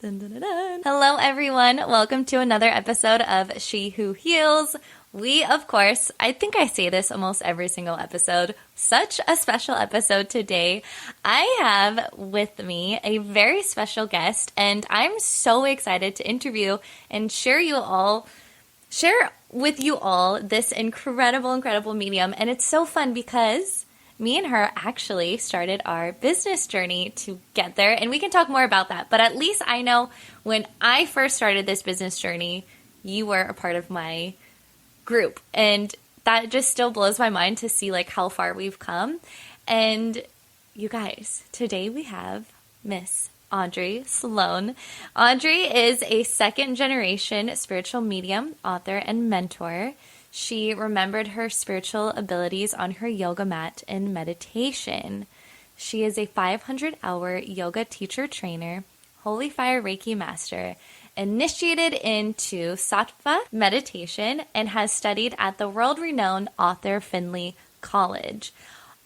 Dun, dun, dun, dun. Hello, everyone. Welcome to another episode of She Who Heals. We, of course, I think I say this almost every single episode, such a special episode today. I have with me a very special guest, and I'm so excited to interview and share with you all this incredible medium. And it's so fun because me and her actually started our business journey together, and we can talk more about that. But at least I know when I first started this business journey, you were a part of my group, and that just still blows my mind to see like how far we've come. And you guys, today we have Miss Audrey Sloan. Audrey is a second-generation spiritual medium, author, and mentor. She remembered her spiritual abilities on her yoga mat in meditation. She is a 500-hour yoga teacher trainer, Holy Fire Reiki Master, initiated into Sattva Meditation, and has studied at the world-renowned Arthur Findlay College.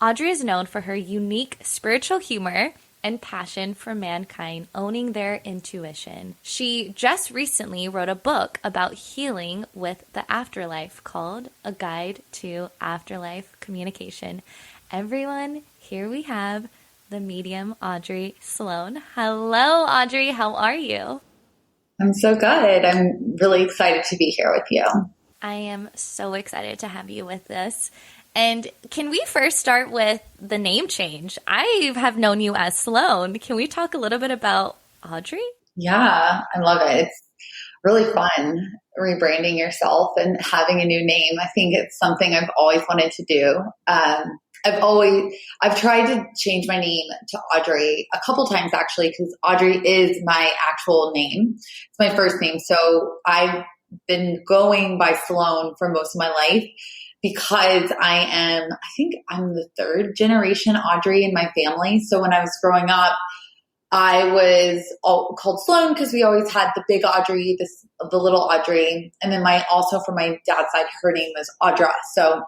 Audrey is known for her unique spiritual humor and passion for mankind owning their intuition. She just recently wrote a book about healing with the afterlife called A Guide to Afterlife Communication. Everyone, here we have the Medium Audrey Sloan. Hello, Audrey. How are you? I'm so good. I'm really excited to be here with you. I am so excited to have you with us. And can we first start with the name change? I have known you as Sloan. Can we talk a little bit about Audrey? Yeah, I love it. It's really fun rebranding yourself and having a new name. I think it's something I've always wanted to do. I've tried to change my name to Audrey a couple times actually, because Audrey is my actual name. It's my first name. So I've been going by Sloan for most of my life, because I think I'm the third generation Audrey in my family. So when I was growing up, I was called Sloan because we always had the big Audrey, the little Audrey. And then also from my dad's side, her name was Audra. So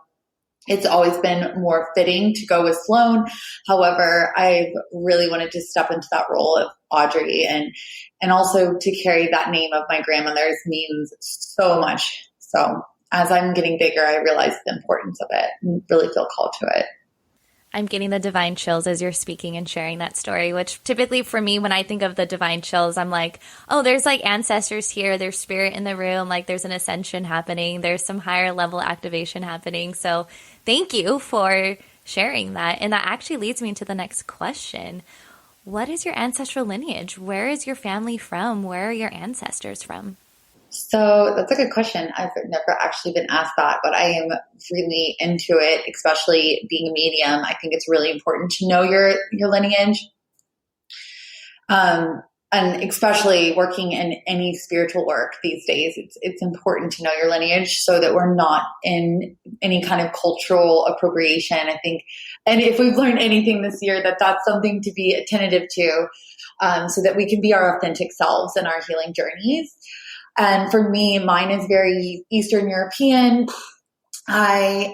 it's always been more fitting to go with Sloan. However, I've really wanted to step into that role of Audrey, and also to carry that name of my grandmother's means so much. So as I'm getting bigger, I realize the importance of it and really feel called to it. I'm getting the divine chills as you're speaking and sharing that story, which typically for me, when I think of the divine chills, I'm like, oh, there's like ancestors here, there's spirit in the room, like there's an ascension happening, there's some higher level activation happening. So thank you for sharing that. And that actually leads me to the next question. What is your ancestral lineage? Where is your family from? Where are your ancestors from? So that's a good question. I've never actually been asked that, but I am really into it, especially being a medium. I think it's really important to know your lineage. And especially working in any spiritual work these days, it's important to know your lineage so that we're not in any kind of cultural appropriation, I think. And if we've learned anything this year, that's something to be attentive to, so that we can be our authentic selves in our healing journeys. And for me, mine is very Eastern European. I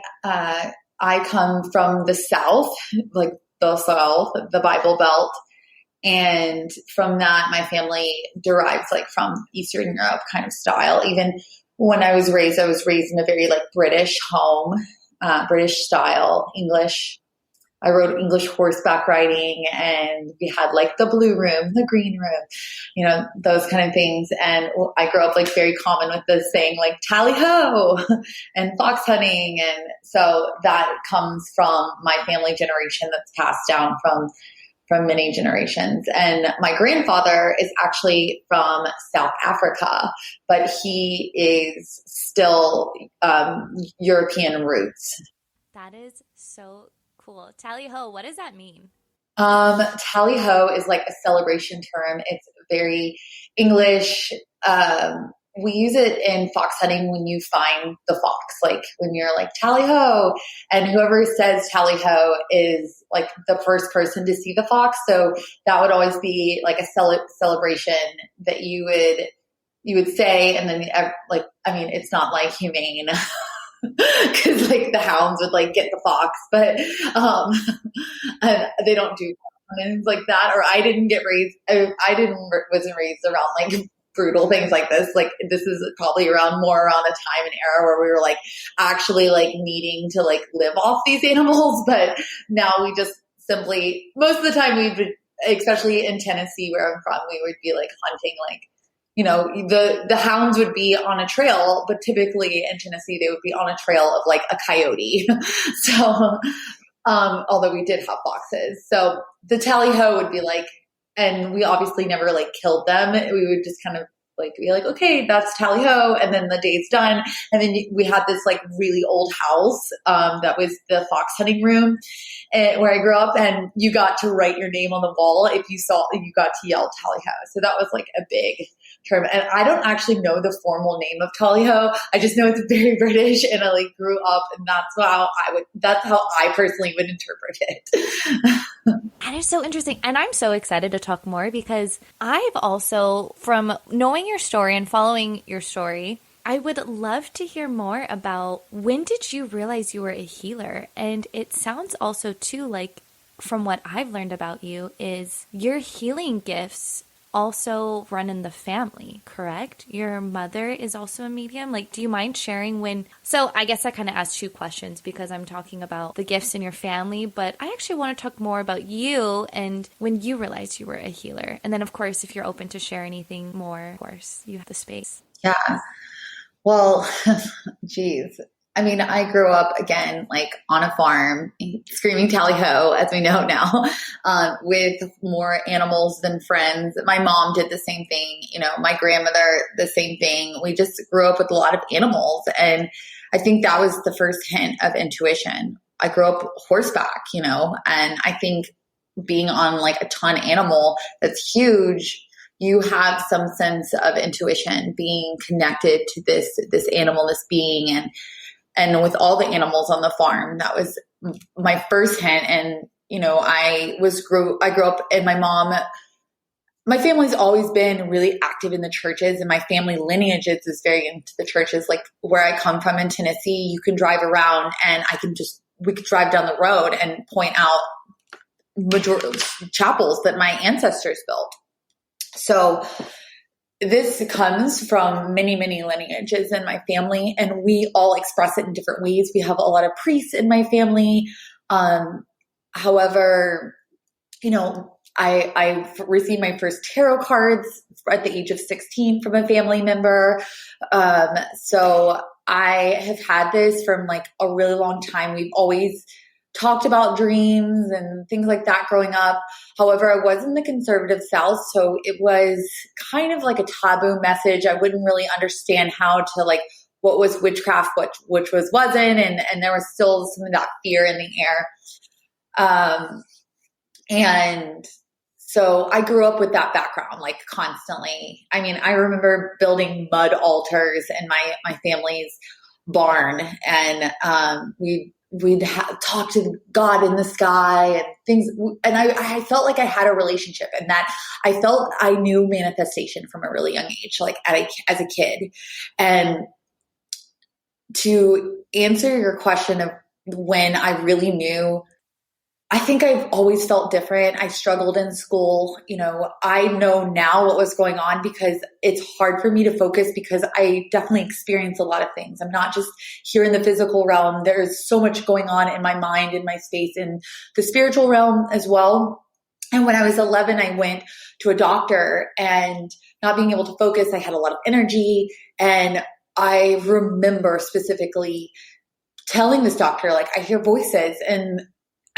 come from the South, like the South, the Bible Belt. And from that, my family derives like from Eastern Europe kind of style. Even when I was raised in a very like British home, British style, English. I rode English horseback riding, and we had like the blue room, the green room, those kind of things. And I grew up like very common with this saying like tally ho and fox hunting. And so that comes from my family generation that's passed down from many generations. And my grandfather is actually from South Africa, but he is still European roots. That is so cool. Tally ho, what does that mean? Tally ho is like a celebration term. It's very English. We use it in fox hunting when you find the fox, like when you're like tally ho, and whoever says tally ho is like the first person to see the fox. So that would always be like a celebration that you would say, and then it's not like humane because like the hounds would like get the fox, but they don't do things like that, or I didn't get raised. Wasn't raised around like brutal things like this. Like this is probably more around a time and era where we were like actually like needing to like live off these animals. But now we just simply, most of the time we would, especially in Tennessee where I'm from, we would be like hunting, like, you know, the hounds would be on a trail, but typically in Tennessee, they would be on a trail of like a coyote. So, although we did have foxes. So the tally-ho would be like, and we obviously never like killed them. We would just kind of like be like, okay, that's tally-ho. And then the day's done. And then we had this like really old house that was the fox hunting room where I grew up, and you got to write your name on the wall if you got to yell tally-ho. So that was like a big term. And I don't actually know the formal name of tally-ho. I just know it's very British, and I like grew up, and that's how I personally would interpret it. That is so interesting. And I'm so excited to talk more because I've also, from knowing your story and following your story, I would love to hear more about when did you realize you were a healer? And it sounds also too like, from what I've learned about you, is your healing gifts also run in the family, correct? Your mother is also a medium. Like, do you mind sharing when? So I guess I kind of asked two questions because I'm talking about the gifts in your family, but I actually want to talk more about you and when you realized you were a healer. And then, of course, if you're open to share anything more, of course, you have the space. Yeah. Well, geez. I mean, I grew up again, like on a farm, screaming tally-ho, as we know now, with more animals than friends. My mom did the same thing. You know, my grandmother, the same thing. We just grew up with a lot of animals. And I think that was the first hint of intuition. I grew up horseback, you know, and I think being on like a ton animal that's huge, you have some sense of intuition, being connected to this animal, this being, and with all the animals on the farm, that was my first hint. And, you know, I grew up, and my family's always been really active in the churches, and my family lineage is very into the churches. Like where I come from in Tennessee, you can drive around and we could drive down the road and point out chapels that my ancestors built. So this comes from many, many lineages in my family, and we all express it in different ways. We have a lot of priests in my family. However, you know, I received my first tarot cards at the age of 16 from a family member. So I have had this from like a really long time. We've always talked about dreams and things like that growing up. However, I was in the conservative South, so it was kind of like a taboo message. I wouldn't really understand how to like what was witchcraft, which wasn't, and there was still some of that fear in the air. And so I grew up with that background, like constantly. I mean, I remember building mud altars in my family's barn, and we'd talk to God in the sky and things. And I felt like I had a relationship, and that I felt I knew manifestation from a really young age, like as a kid. And to answer your question of when I really knew, I think I've always felt different. I struggled in school. You know, I know now what was going on because it's hard for me to focus because I definitely experience a lot of things. I'm not just here in the physical realm. There's so much going on in my mind, in my space, in the spiritual realm as well. And when I was 11, I went to a doctor, and not being able to focus, I had a lot of energy. And I remember specifically telling this doctor, like, I hear voices, and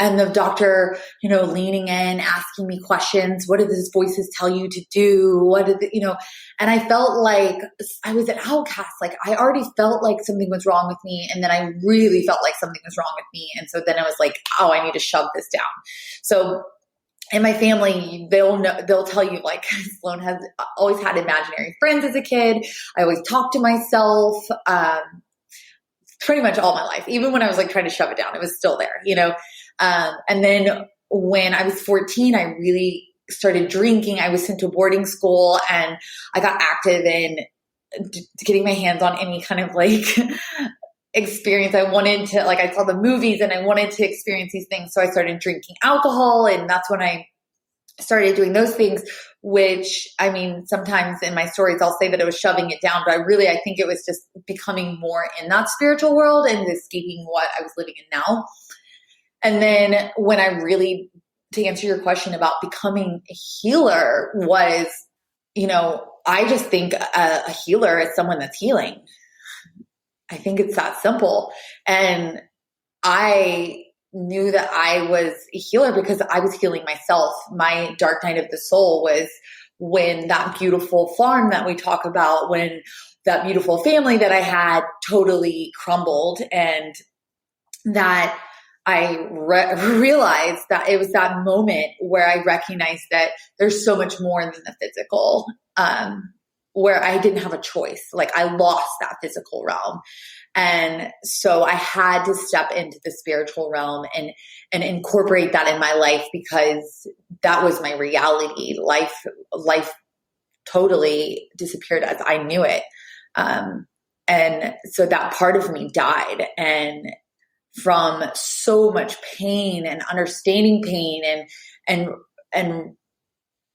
the doctor, you know, leaning in, asking me questions. What did these voices tell you to do? What did and I felt like I was an outcast. Like I already felt like something was wrong with me. And then I really felt like something was wrong with me. And so then I was like, oh, I need to shove this down. So in my family, they'll tell you like Sloan has always had imaginary friends as a kid. I always talked to myself, pretty much all my life. Even when I was like trying to shove it down, it was still there, you know? And then when I was 14, I really started drinking. I was sent to boarding school, and I got active in getting my hands on any kind of like experience. I wanted to, like, I saw the movies and I wanted to experience these things. So I started drinking alcohol, and that's when I started doing those things, which, I mean, sometimes in my stories, I'll say that it was shoving it down, but I think it was just becoming more in that spiritual world and escaping what I was living in now. And then when I really, to answer your question about becoming a healer was, I just think a healer is someone that's healing. I think it's that simple. And I knew that I was a healer because I was healing myself. My dark night of the soul was when that beautiful farm that we talk about, when that beautiful family that I had totally crumbled, and that I realized that it was that moment where I recognized that there's so much more than the physical, where I didn't have a choice. Like I lost that physical realm. And so I had to step into the spiritual realm and incorporate that in my life, because that was my reality. Life totally disappeared as I knew it. And so that part of me died. And from so much pain and understanding pain and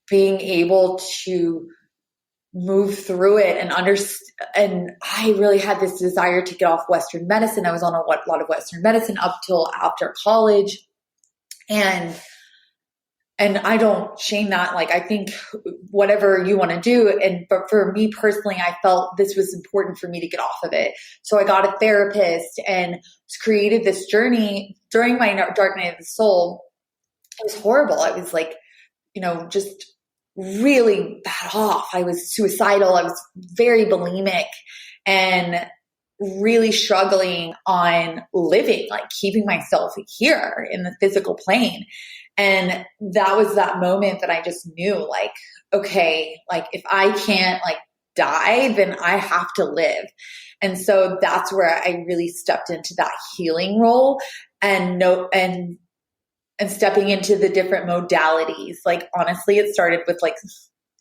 being able to move through it and I really had this desire to get off Western medicine. I was on a lot of Western medicine up till after college. And I don't shame that. Like, I think whatever you want to do. But for me personally, I felt this was important for me to get off of it. So I got a therapist and created this journey during my dark night of the soul. It was horrible. I was like, just really bad off. I was suicidal. I was very bulimic and really struggling on living, like keeping myself here in the physical plane. And that was that moment that I just knew, like, okay, like if I can't like die, then I have to live. And so that's where I really stepped into that healing role and stepping into the different modalities. Like, honestly, it started with like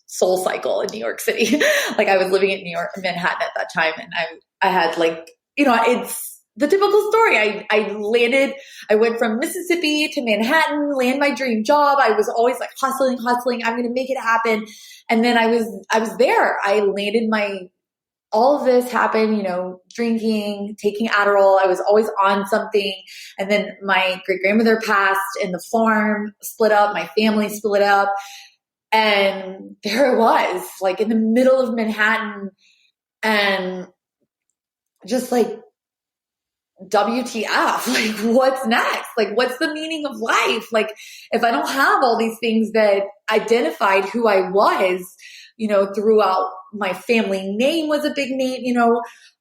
Soul Cycle in New York City. Like, I was living in Manhattan at that time. And I had like, it's the typical story. I went from Mississippi to Manhattan, land my dream job. I was always like hustling. I'm going to make it happen. And then I was there. I landed all of this happened, drinking, taking Adderall. I was always on something. And then my great grandmother passed and the farm split up. My family split up. And there it was, like in the middle of Manhattan, and just like, WTF, like what's next? Like, what's the meaning of life? Like, if I don't have all these things that identified who I was, throughout my family name was a big name,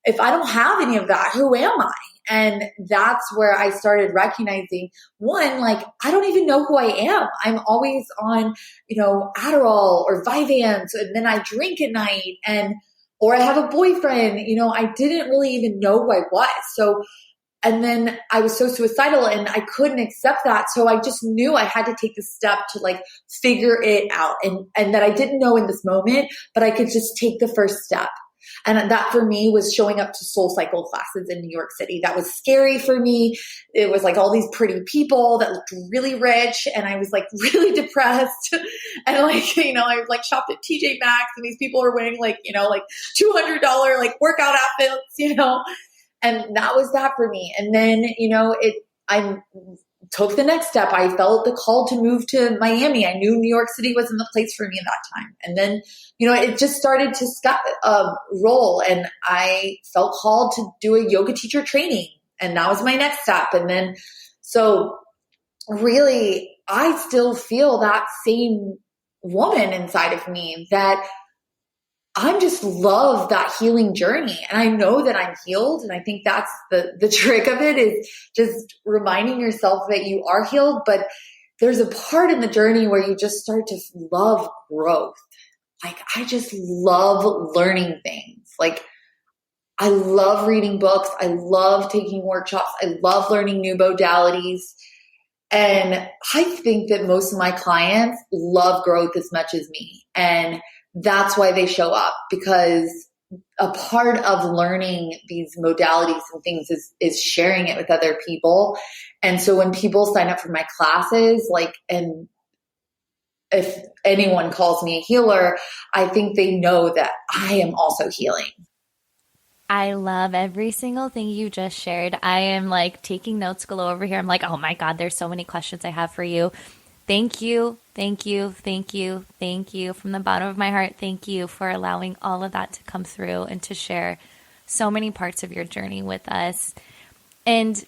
if I don't have any of that, who am I? And that's where I started recognizing, one, like, I don't even know who I am. I'm always on, Adderall or Vyvanse, and then I drink at night, or I have a boyfriend, I didn't really even know who I was. So, and then I was so suicidal and I couldn't accept that. So I just knew I had to take the step to like figure it out, and that I didn't know in this moment, but I could just take the first step. And that for me was showing up to Soul Cycle classes in New York City. That was scary for me. It was like all these pretty people that looked really rich, and I was like really depressed. And like, I like shopped at TJ Maxx, and these people were wearing like, like $200 like workout outfits, and that was that for me. And then, I took the next step. I felt the call to move to Miami. I knew New York City wasn't the place for me at that time. And then, it just started to roll, and I felt called to do a yoga teacher training, and that was my next step. And then, so really, I still feel that same woman inside of me that I just love that healing journey. And I know that I'm healed. And I think that's the trick of it, is just reminding yourself that you are healed. But there's a part in the journey where you just start to love growth. Like, I just love learning things. Like, I love reading books. I love taking workshops. I love learning new modalities. And I think that most of my clients love growth as much as me. And that's why they show up, because a part of learning these modalities and things is sharing it with other people. And so when people sign up for my classes, like, and if anyone calls me a healer, I think they know that I am also healing. I love every single thing you just shared. I am like taking notes galore over here. I'm like, oh my God, there's so many questions I have for you. Thank you. Thank you. Thank you. Thank you. From the bottom of my heart, thank you for allowing all of that to come through and to share so many parts of your journey with us. And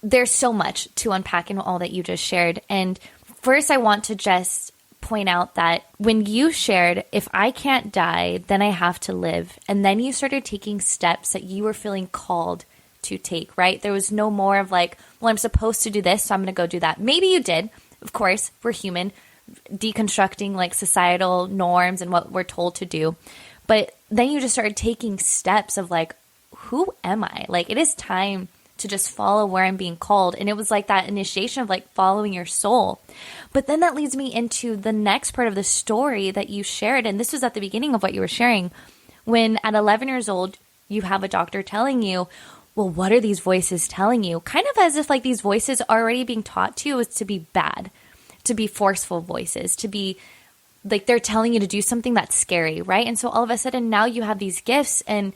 there's so much to unpack in all that you just shared. And first, I want to just point out that when you shared, if I can't die, then I have to live. And then you started taking steps that you were feeling called to take, right? There was no more of like, well, I'm supposed to do this, so I'm going to go do that. Maybe you did. Of course, we're human, deconstructing like societal norms and what we're told to do. But then you just started taking steps of like, who am I? Like, it is time to just follow where I'm being called. And it was like that initiation of like following your soul. But then that leads me into the next part of the story that you shared. And this was at the beginning of what you were sharing. When at 11 years old, you have a doctor telling you, well, what are these voices telling you? Kind of as if like these voices are already being taught to you is to be bad, to be forceful voices, to be like they're telling you to do something that's scary, right? And so all of a sudden now you have these gifts and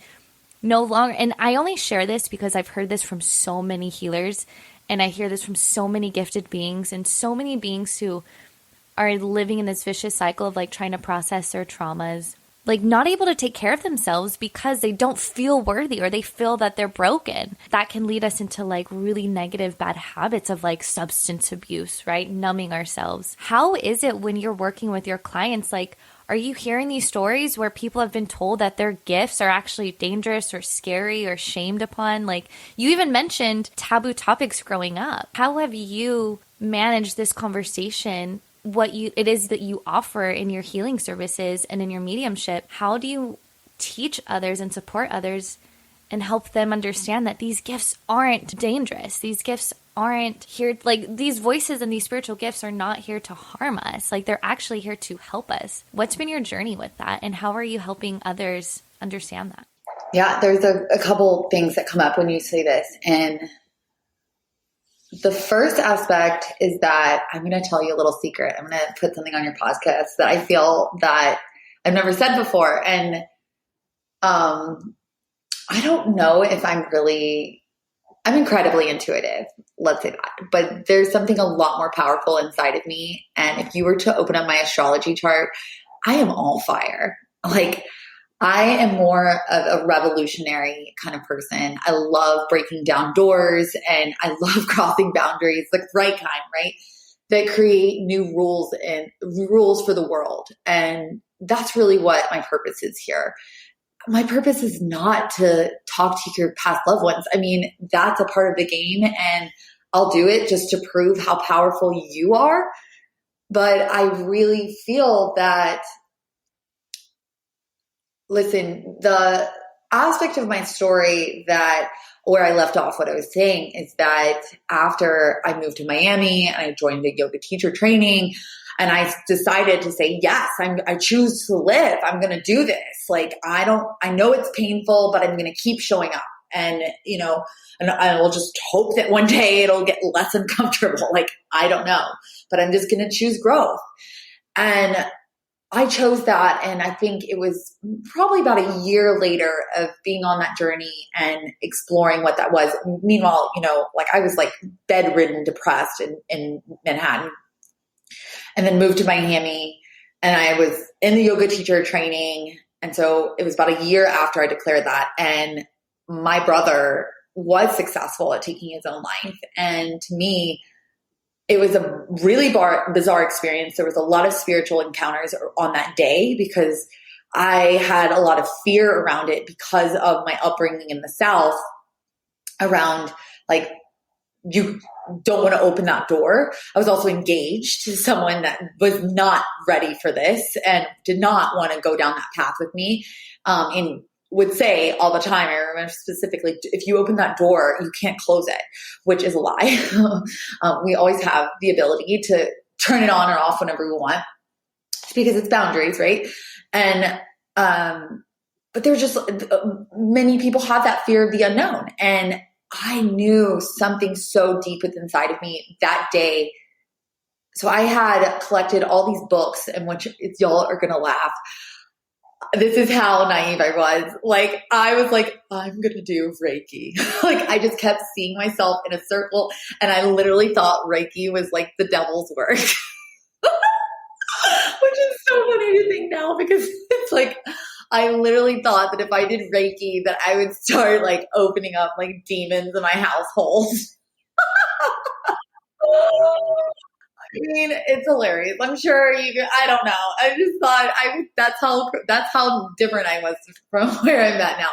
no longer, and I only share this because I've heard this from so many healers and I hear this from so many gifted beings and so many beings who are living in this vicious cycle of like trying to process their traumas, like not able to take care of themselves because they don't feel worthy or they feel that they're broken. That can lead us into like really negative, bad habits of like substance abuse, right? Numbing ourselves. How is it when you're working with your clients? Like, are you hearing these stories where people have been told that their gifts are actually dangerous or scary or shamed upon? Like you even mentioned taboo topics growing up. How have you managed this conversation? What it is that you offer in your healing services and in your mediumship? How do you teach others and support others and help them understand that these gifts aren't dangerous? These gifts aren't here, like these voices and these spiritual gifts are not here to harm us. Like they're actually here to help us. What's been your journey with that? And how are you helping others understand that? Yeah, there's a couple things that come up when you say this. And the first aspect is that I'm going to tell you a little secret. I'm going to put something on your podcast that I feel that I've never said before. And I don't know if I'm incredibly intuitive, let's say that, but there's something a lot more powerful inside of me. And if you were to open up my astrology chart, I am all fire. Like I am more of a revolutionary kind of person. I love breaking down doors and I love crossing boundaries, the right kind, right? That create new rules and rules for the world. And that's really what my purpose is here. My purpose is not to talk to your past loved ones. I mean, that's a part of the game and I'll do it just to prove how powerful you are. But I really feel that, listen, the aspect of my story that where I left off what I was saying is that after I moved to Miami and I joined a yoga teacher training and I decided to say, yes, I choose to live. I'm going to do this. Like, I know it's painful, but I'm going to keep showing up and, and I will just hope that one day it'll get less uncomfortable. Like, I don't know, but I'm just going to choose growth. And I chose that. And I think it was probably about a year later of being on that journey and exploring what that was. Meanwhile, like I was like bedridden, depressed in Manhattan, and then moved to Miami and I was in the yoga teacher training. And so it was about a year after I declared that. And my brother was successful at taking his own life. And to me, it was a really bizarre experience. There was a lot of spiritual encounters on that day because I had a lot of fear around it because of my upbringing in the South around like, you don't want to open that door. I was also engaged to someone that was not ready for this and did not want to go down that path with me. And would say all the time, I remember specifically, if you open that door, you can't close it, which is a lie. We always have the ability to turn it on or off whenever we want because it's boundaries, right? And, but there's just many people have that fear of the unknown. And I knew something so deep within inside of me that day So I had collected all these books, and which y'all are going to laugh. This is how naive I was. Like, I was like, I'm going to do Reiki. Like, I just kept seeing myself in a circle, and I literally thought Reiki was like the devil's work. Which is so funny to think now, because it's like, I literally thought that if I did Reiki, that I would start like opening up like demons in my household. I mean, it's hilarious. I'm sure I don't know. I just thought that's how different I was from where I'm at now.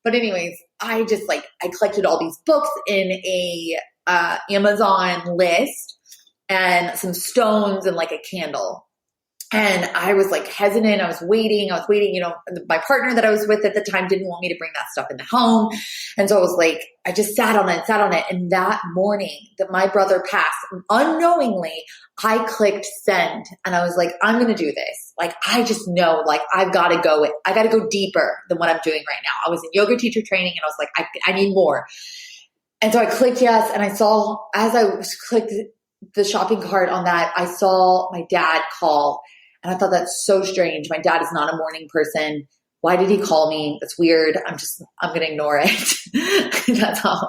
But anyways, I collected all these books in a Amazon list and some stones and like a candle. And I was like hesitant. I was waiting, my partner that I was with at the time didn't want me to bring that stuff into home. And so I was like, I just sat on it. And that morning that my brother passed, unknowingly, I clicked send, and I was like, I'm going to do this. Like, I just know, like, I got to go deeper than what I'm doing right now. I was in yoga teacher training, and I was like, I need more. And so I clicked yes. And I saw, as I clicked the shopping cart on that, I saw my dad call. And I thought, that's so strange. My dad is not a morning person. Why did he call me? That's weird. I'm going to ignore it. That's how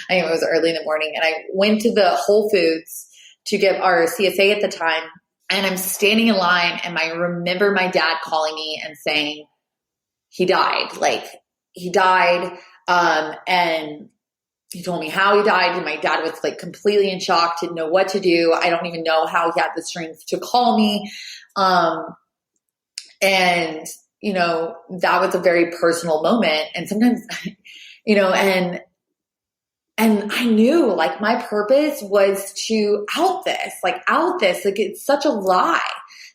it was early in the morning. And I went to the Whole Foods to get our CSA at the time. And I'm standing in line, and I remember my dad calling me and saying he died. Like, he died. And he told me how he died, and my dad was like completely in shock, didn't know what to do. I don't even know how he had the strength to call me. And, that was a very personal moment. And sometimes, and I knew, like, my purpose was to out this. Like, it's such a lie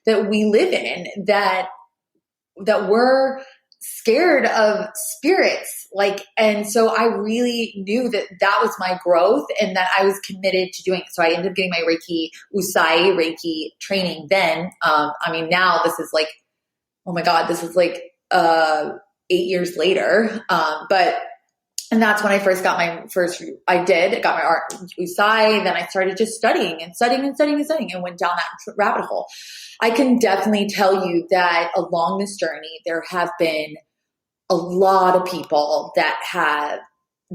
that we live in, that we're scared of spirits. Like, and so I really knew that was my growth, and that I was committed to doing it. So I ended up getting my Usai Reiki training then. Now this is like, oh my God, this is like, 8 years later. And that's when I first got I got my art Usai. Then I started just studying and went down that rabbit hole. I can definitely tell you that along this journey, there have been a lot of people that have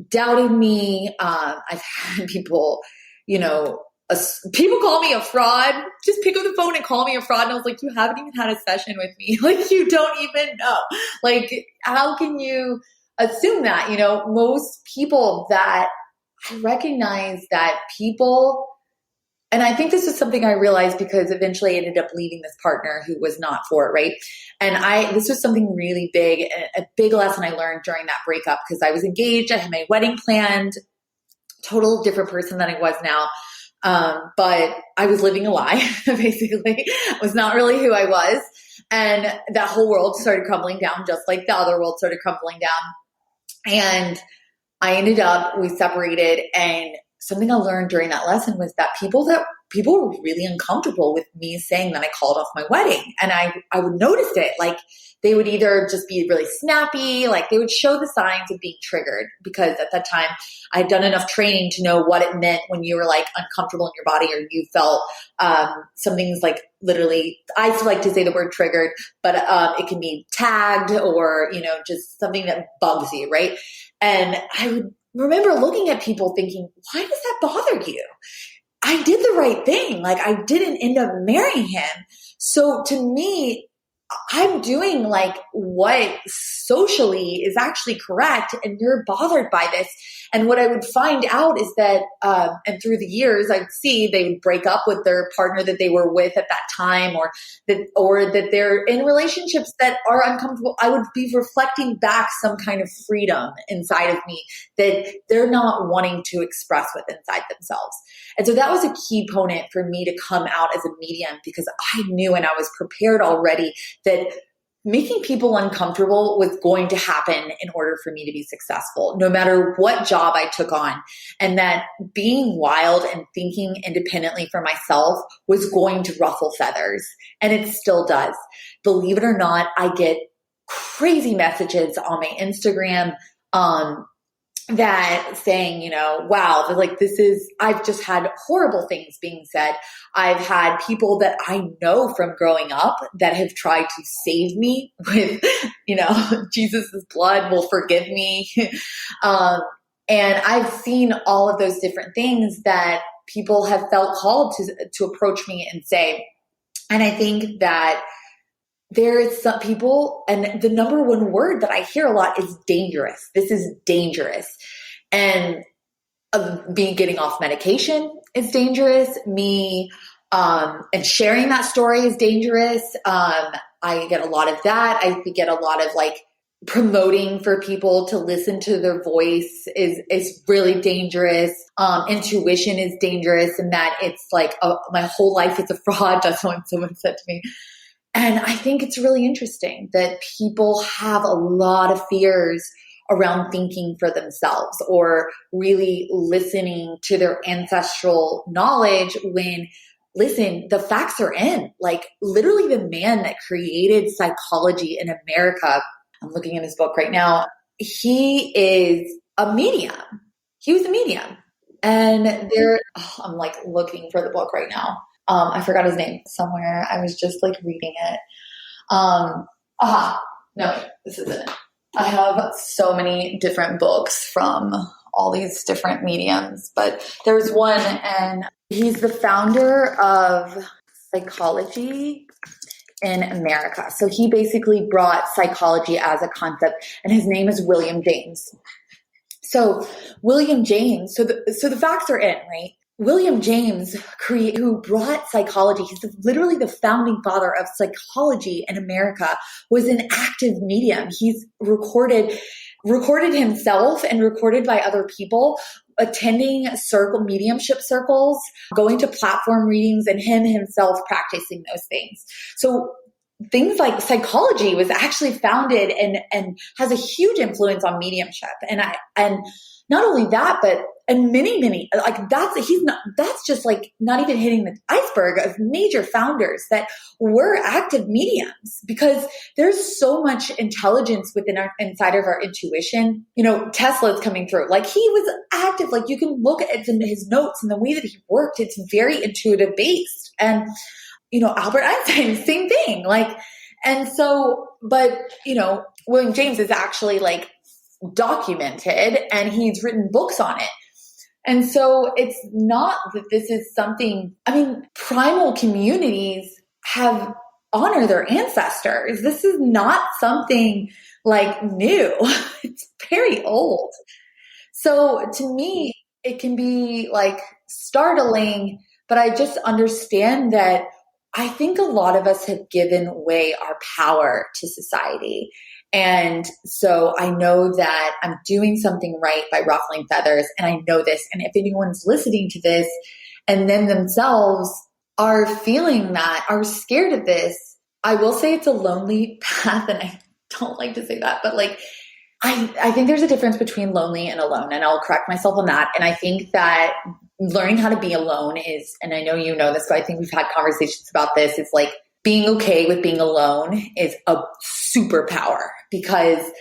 doubted me. I've had people, people call me a fraud. Just pick up the phone and call me a fraud. And I was like, you haven't even had a session with me. Like, you don't even know. Like, how can you assume that? Most people that I recognize that people, and I think this is something I realized because eventually I ended up leaving this partner who was not for it, right? And this was something really big, a big lesson I learned during that breakup, because I was engaged, I had my wedding planned, total different person than I was now. But I was living a lie, basically. I was not really who I was. And that whole world started crumbling down, just like the other world started crumbling down. And we separated, and something I learned during that lesson was that people were really uncomfortable with me saying that I called off my wedding. And I would notice it. Like, they would either just be really snappy, like they would show the signs of being triggered, because at that time I had done enough training to know what it meant when you were like uncomfortable in your body, or you felt something's like, literally, I like to say the word triggered, but it can be tagged, or, just something that bugs you, right? And I would remember looking at people thinking, why does that bother you? I did the right thing. Like, I didn't end up marrying him. So to me, I'm doing like what socially is actually correct, and you're bothered by this. And what I would find out is that, and through the years, I'd see they would break up with their partner that they were with at that time, or that they're in relationships that are uncomfortable. I would be reflecting back some kind of freedom inside of me that they're not wanting to express with inside themselves. And so that was a key component for me to come out as a medium, because I knew, and I was prepared already, that making people uncomfortable was going to happen in order for me to be successful, no matter what job I took on. And that being wild and thinking independently for myself was going to ruffle feathers. And it still does. Believe it or not, I get crazy messages on my Instagram, that saying, you know, wow, like I've just had horrible things being said. I've had people that I know from growing up that have tried to save me with, you know, Jesus's blood will forgive me. And I've seen all of those different things that people have felt called to approach me and say. And I think that there is some people, and the number one word that I hear a lot is dangerous. This is dangerous. And me getting off medication is dangerous. Me and sharing that story is dangerous. I get a lot of that. I get a lot of like promoting for people to listen to their voice is really dangerous. Intuition is dangerous, and that it's like my whole life is a fraud. That's what someone said to me. And I think it's really interesting that people have a lot of fears around thinking for themselves or really listening to their ancestral knowledge when, listen, the facts are in. Like literally the man that created psychology in America, I'm looking in his book right now, he is a medium. He was a medium. And I'm like looking for the book right now. I forgot his name somewhere. I was just like reading it. No, this isn't it. I have so many different books from all these different mediums, but there's one, and he's the founder of psychology in America. So he basically brought psychology as a concept, and his name is William James. So William James, so the facts are in, right? William James, who brought psychology, he's literally the founding father of psychology in America, was an active medium. He's recorded himself and recorded by other people, attending mediumship circles, going to platform readings, and him himself practicing those things. So things like psychology was actually founded and has a huge influence on mediumship. And not only that, but many, like that's just like not even hitting the iceberg of major founders that were active mediums, because there's so much intelligence inside of our intuition. You know, Tesla's coming through. Like he was active. Like you can look at his notes and the way that he worked. It's very intuitive based. And, you know, Albert Einstein, same thing. Like, and so, but, you know, William James is actually like documented and he's written books on it. And so it's not that this is something, I mean, primal communities honor their ancestors. This is not something like new. It's very old. So to me, it can be like startling, but I just understand that I think a lot of us have given away our power to society. And so I know that I'm doing something right by ruffling feathers, and I know this. And if anyone's listening to this and then themselves are feeling that, are scared of this, I will say it's a lonely path, and I don't like to say that, but like, I think there's a difference between lonely and alone, and I'll correct myself on that. And I think that learning how to be alone is, and I know you know this, but I think we've had conversations about this, it's like being okay with being alone is a superpower, because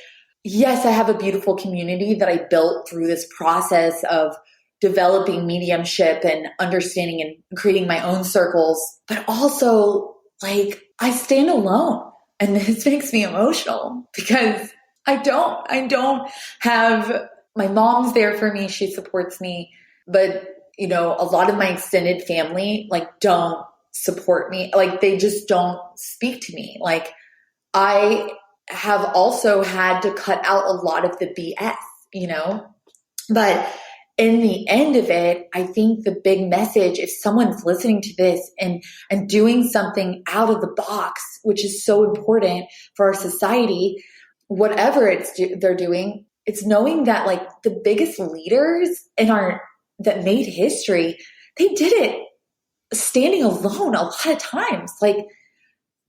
yes, I have a beautiful community that I built through this process of developing mediumship and understanding and creating my own circles, but also like I stand alone, and this makes me emotional because I don't have, my mom's there for me. She supports me, but you know, a lot of my extended family like don't support me. Like they just don't speak to me. Like I have also had to cut out a lot of the BS, you know, but in the end of it, I think the big message, if someone's listening to this and doing something out of the box, which is so important for our society, whatever they're doing, it's knowing that like the biggest leaders that made history, they did it standing alone a lot of times. Like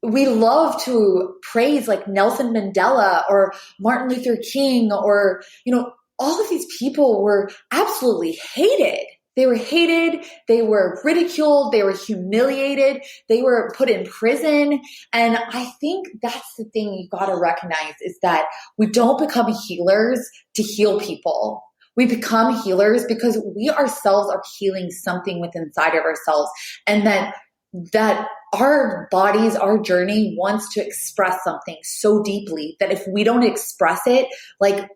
we love to praise like Nelson Mandela or Martin Luther King, or, you know, all of these people were absolutely hated. They were hated. They were ridiculed. They were humiliated. They were put in prison. And I think that's the thing you got to recognize, is that we don't become healers to heal people. We become healers because we ourselves are healing something within inside of ourselves, and that our bodies, our journey wants to express something so deeply that if we don't express it, like,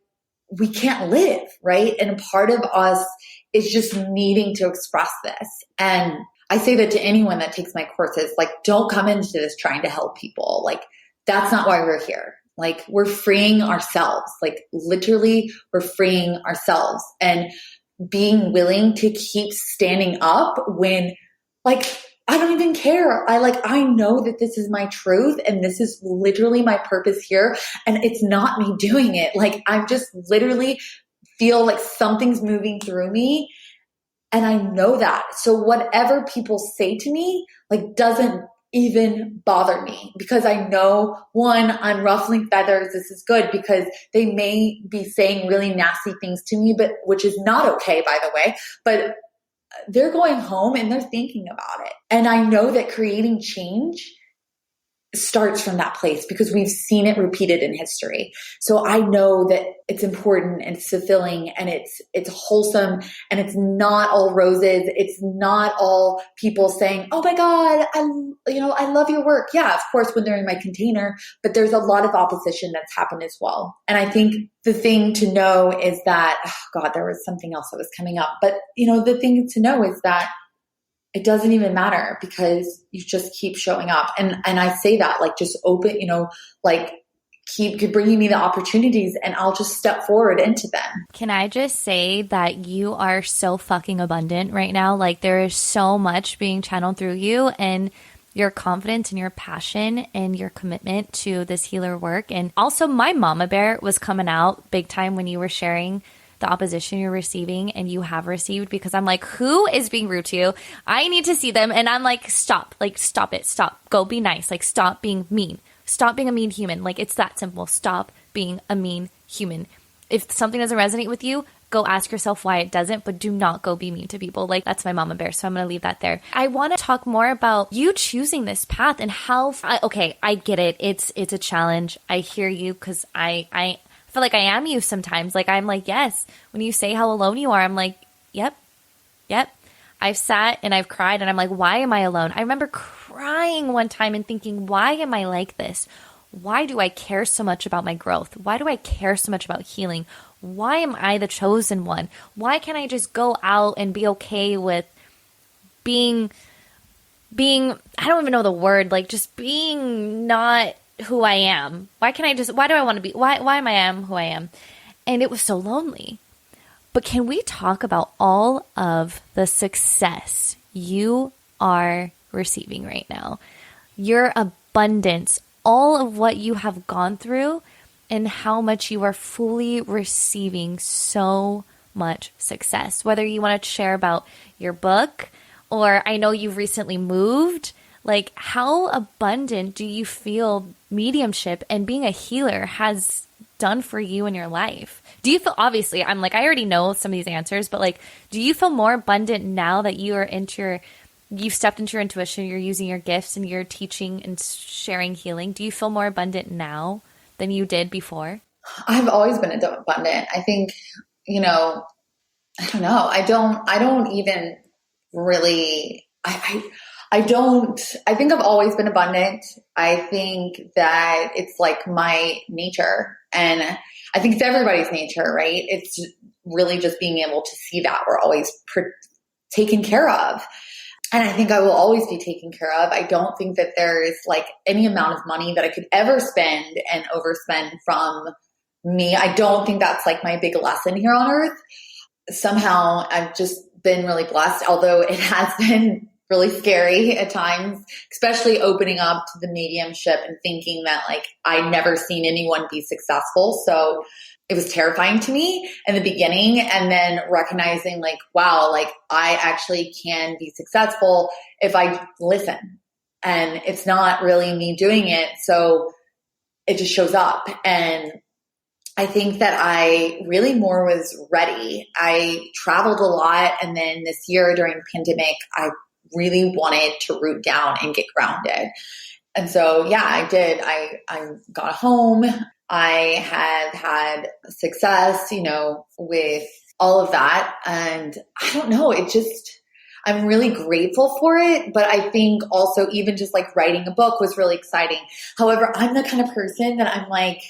we can't live, right? And part of us is just needing to express this. And I say that to anyone that takes my courses, like, don't come into this trying to help people. Like, that's not why we're here. Like, we're freeing ourselves. Like, literally, we're freeing ourselves and being willing to keep standing up when, like, I don't even care. I know that this is my truth and this is literally my purpose here. And it's not me doing it. Like, I'm just literally feel like something's moving through me. And I know that. So whatever people say to me, like, doesn't even bother me, because I know, one, I'm ruffling feathers. This is good, because they may be saying really nasty things to me, but which is not okay, by the way, but they're going home and they're thinking about it. And I know that creating change starts from that place because we've seen it repeated in history. So I know that it's important and it's fulfilling and it's wholesome and it's not all roses. It's not all people saying, "Oh my God, I love your work." Yeah, of course, when they're in my container, but there's a lot of opposition that's happened as well. And I think the thing to know is that, oh God, there was something else that was coming up, but the thing to know is that it doesn't even matter because you just keep showing up. And I say that, like, just open, keep bringing me the opportunities and I'll just step forward into them. Can I just say that you are so fucking abundant right now? Like, there is so much being channeled through you, and your confidence and your passion and your commitment to this healer work. And also, my mama bear was coming out big time when you were sharing the opposition you're receiving and you have received, because I'm like, who is being rude to you? I need to see them. And I'm like, stop it, stop, go be nice. Like, stop being mean, stop being a mean human. Like, it's that simple. Stop being a mean human. If something doesn't resonate with you, go ask yourself why it doesn't, but do not go be mean to people. Like, that's my mama bear. So I'm going to leave that there. I want to talk more about you choosing this path and how, okay, I get it. It's a challenge. I hear you, because I feel like I am you sometimes. Like, I'm like, yes. When you say how alone you are, I'm like, yep. I've sat and I've cried and I'm like, why am I alone? I remember crying one time and thinking, why am I like this? Why do I care so much about my growth? Why do I care so much about healing? Why am I the chosen one? Why can't I just go out and be okay with being, I don't even know the word, like, just being not who I am? Why do I want to be, why am I am who I am? And it was so lonely. But can we talk about all of the success you are receiving right now? Your abundance, all of what you have gone through, and how much you are fully receiving so much success. Whether you want to share about your book, or I know you've recently moved, like, how abundant do you feel mediumship and being a healer has done for you in your life? Do you feel, obviously, I'm like, I already know some of these answers, but like, do you feel more abundant now that you've stepped into your intuition, you're using your gifts and you're teaching and sharing healing? Do you feel more abundant now than you did before? I've always been abundant. I think, I don't know. I don't even really, I think I've always been abundant. I think that it's like my nature, and I think it's everybody's nature, right? It's really just being able to see that we're always taken care of. And I think I will always be taken care of. I don't think that there is like any amount of money that I could ever spend and overspend from me. I don't think that's like my big lesson here on earth. Somehow I've just been really blessed, although it has been really scary at times, especially opening up to the mediumship and thinking that like I'd never seen anyone be successful. So it was terrifying to me in the beginning, and then recognizing like, wow, like I actually can be successful if I listen, and it's not really me doing it. So it just shows up. And I think that I really more was ready. I traveled a lot. And then this year during the pandemic, I really wanted to root down and get grounded. And so, yeah, I did. I got home. I have had success, with all of that. And I don't know, I'm really grateful for it. But I think also even just like writing a book was really exciting. However, I'm the kind of person that I'm like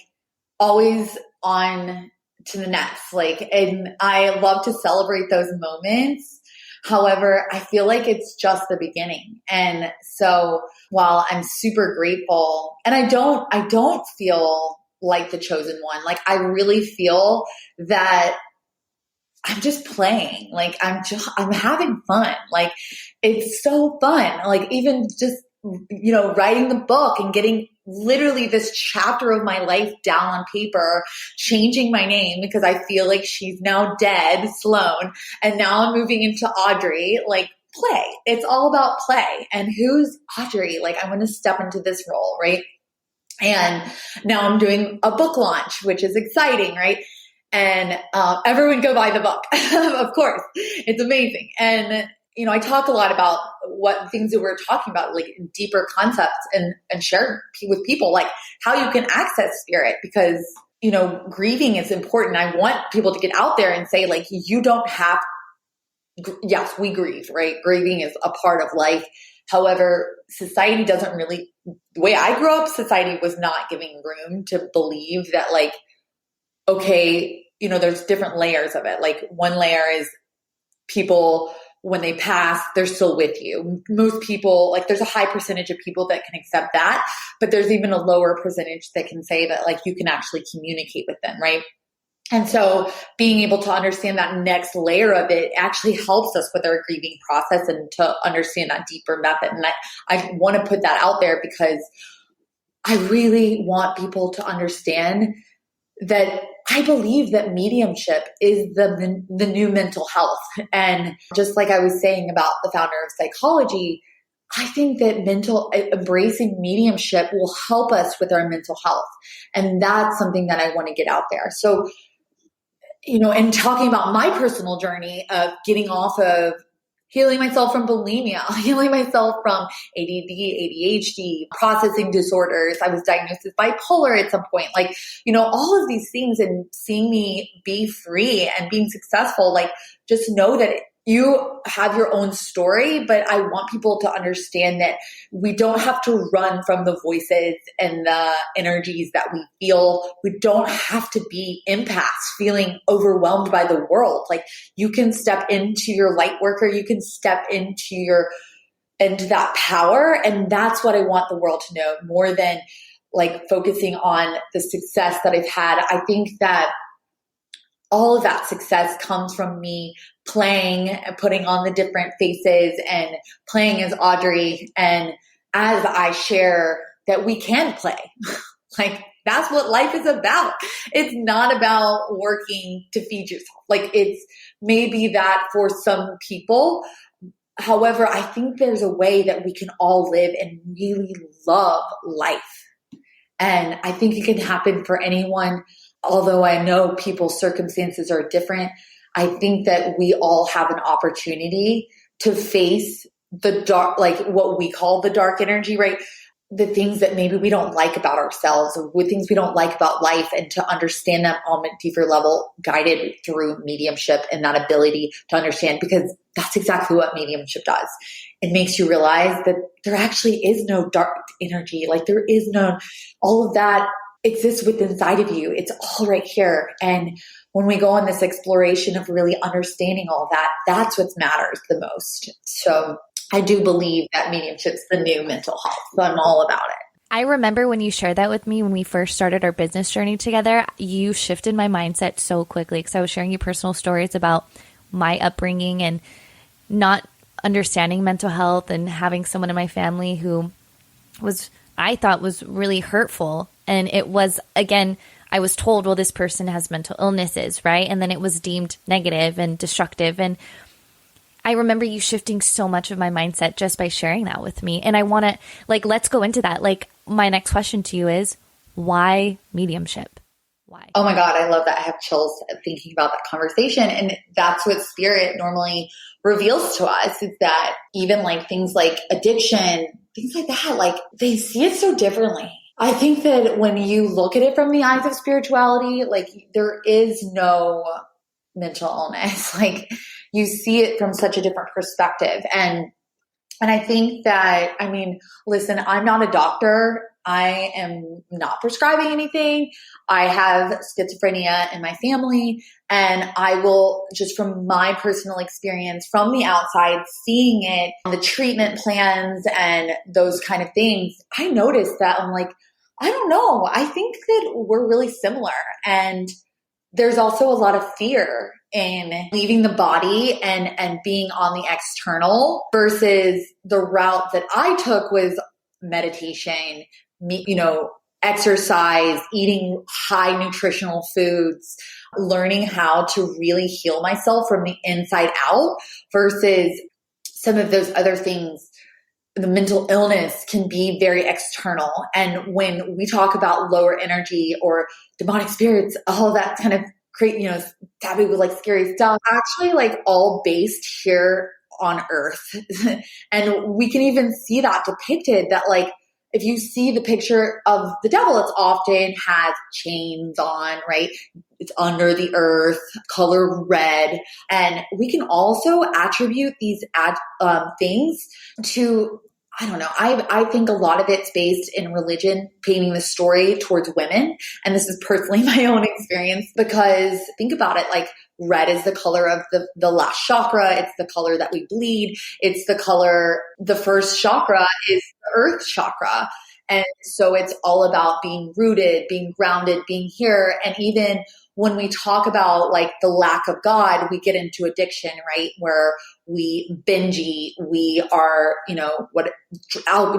always on to the next, like, and I love to celebrate those moments. However, I feel like it's just the beginning. And so while I'm super grateful, and I don't feel like the chosen one, like I really feel that I'm just playing. Like I'm having fun. Like it's so fun. Like even just, writing the book and getting literally this chapter of my life down on paper, changing my name because I feel like she's now dead, Sloan. And now I'm moving into Audrey, like play. It's all about play. And who's Audrey? Like I'm going to step into this role. Right. And now I'm doing a book launch, which is exciting. Right. And everyone go buy the book. Of course, it's amazing. And, I talk a lot about what things that we're talking about, like deeper concepts and share with people, like how you can access spirit because, grieving is important. I want people to get out there and say, like, you don't have, yes, we grieve, right? Grieving is a part of life. However, society doesn't really, the way I grew up, society was not giving room to believe that like, okay, there's different layers of it. Like one layer is people, when they pass, they're still with you. Most people, like there's a high percentage of people that can accept that, but there's even a lower percentage that can say that like you can actually communicate with them, right? And so being able to understand that next layer of it actually helps us with our grieving process and to understand that deeper method. And I want to put that out there because I really want people to understand that I believe that mediumship is the new mental health. And just like I was saying about the founder of psychology, I think that embracing mediumship will help us with our mental health. And that's something that I want to get out there. So, and talking about my personal journey of getting off of healing myself from bulimia, healing myself from ADD, ADHD, processing disorders. I was diagnosed with bipolar at some point. Like, all of these things and seeing me be free and being successful, like just know that you have your own story, but I want people to understand that we don't have to run from the voices and the energies that we feel. We don't have to be empaths feeling overwhelmed by the world. Like you can step into your light worker, you can step into that power. And that's what I want the world to know more than like focusing on the success that I've had. I think that all of that success comes from me playing and putting on the different faces and playing as Audrey. And as I share that we can play, like that's what life is about. It's not about working to feed yourself. Like it's maybe that for some people. However, I think there's a way that we can all live and really love life. And I think it can happen for anyone. Although I know people's circumstances are different, I think that we all have an opportunity to face the dark, like what we call the dark energy, right? The things that maybe we don't like about ourselves or with things we don't like about life, and to understand them on a deeper level, guided through mediumship and that ability to understand, because that's exactly what mediumship does. It makes you realize that there actually is no dark energy. Like there is no, all of that exists within inside of you. It's all right here. And when we go on this exploration of really understanding all that, that's what matters the most. So I do believe that mediumship's the new mental health. So I'm all about it. I remember when you shared that with me when we first started our business journey together, you shifted my mindset so quickly because I was sharing you personal stories about my upbringing and not understanding mental health and having someone in my family who I thought was really hurtful. And it was, again, I was told, well, this person has mental illnesses, right? And then it was deemed negative and destructive. And I remember you shifting so much of my mindset just by sharing that with me. And I want to, let's go into that. My next question to you is, why mediumship? Why? Oh my God, I love that. I have chills thinking about that conversation. And that's what spirit normally reveals to us, is that even things like addiction, things like that, they see it so differently. I think that when you look at it from the eyes of spirituality, there is no mental illness. Like you see it from such a different perspective. And I think that, I mean, listen, I'm not a doctor. I am not prescribing anything. I have schizophrenia in my family, and I will just from my personal experience from the outside, seeing it, the treatment plans and those kind of things, I noticed that I'm like, I don't know. I think that we're really similar. And there's also a lot of fear in leaving the body and being on the external versus the route that I took was meditation, exercise, eating high nutritional foods, learning how to really heal myself from the inside out versus some of those other things. The mental illness can be very external. And when we talk about lower energy or demonic spirits, all that kind of create, taboo with like scary stuff, actually like all based here on earth. And we can even see that depicted that like, if you see the picture of the devil, it's often has chains on, right? It's under the earth, color red. And we can also attribute these things to, I don't know. I think a lot of it's based in religion, painting the story towards women. And this is personally my own experience because think about it, like red is the color of the last chakra. It's the color that we bleed. It's the color, the first chakra is the earth chakra. And so it's all about being rooted, being grounded, being here. And even when we talk about like the lack of God, we get into addiction, right? Where we binge eat, we are,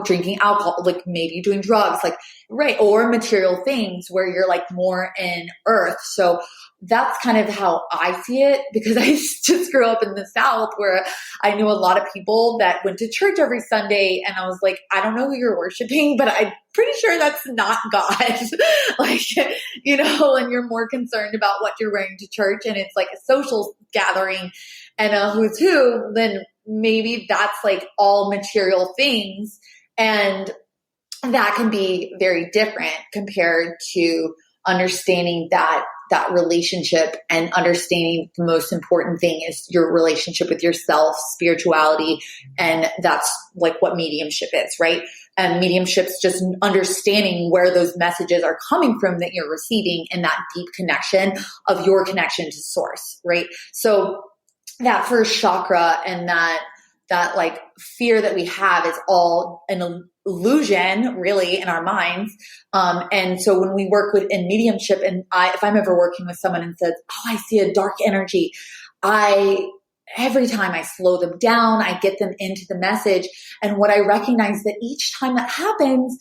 drinking alcohol, like maybe doing drugs, like, right. Or material things where you're like more in earth. So that's kind of how I see it because I just grew up in the South where I knew a lot of people that went to church every Sunday. And I was like, I don't know who you're worshiping, but I'm pretty sure that's not God. Like, and you're more concerned about what you're wearing to church and it's like a social gathering and a who's who, then maybe that's like all material things. And that can be very different compared to understanding that relationship and understanding the most important thing is your relationship with yourself, spirituality. And that's like what mediumship is, right? And mediumship's just understanding where those messages are coming from that you're receiving and that deep connection of your connection to source, right? So that first chakra and that like fear that we have is all an illusion really in our minds. And so when we work in mediumship and if I'm ever working with someone and says, oh, I see a dark energy, every time I slow them down, I get them into the message. And what I recognize that each time that happens,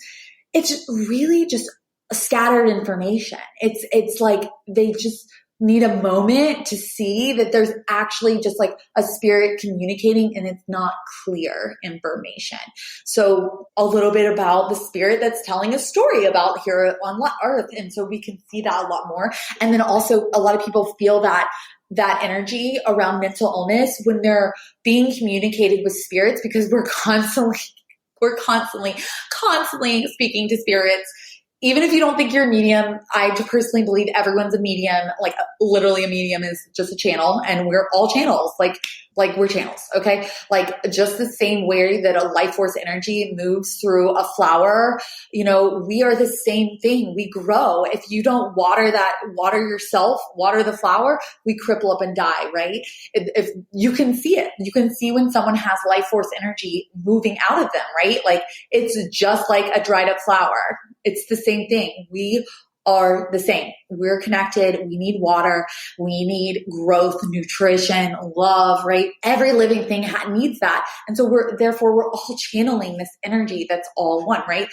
it's really just scattered information. It's like they just need a moment to see that there's actually just like a spirit communicating and it's not clear information. So a little bit about the spirit that's telling a story about here on earth. And so we can see that a lot more. And then also a lot of people feel that energy around mental illness when they're being communicated with spirits because we're constantly speaking to spirits. Even if you don't think you're a medium, I personally believe everyone's a medium. Like literally a medium is just a channel and we're all channels. Like we're channels. Okay. Like just the same way that a life force energy moves through a flower, we are the same thing. We grow. If you don't water yourself, water the flower, we cripple up and die, right? If you can see it, you can see when someone has life force energy moving out of them, right? Like it's just like a dried up flower. It's the same thing. We are the same. We're connected. We need water. We need growth, nutrition, love, right? Every living thing needs that. And so we're all channeling this energy that's all one, right?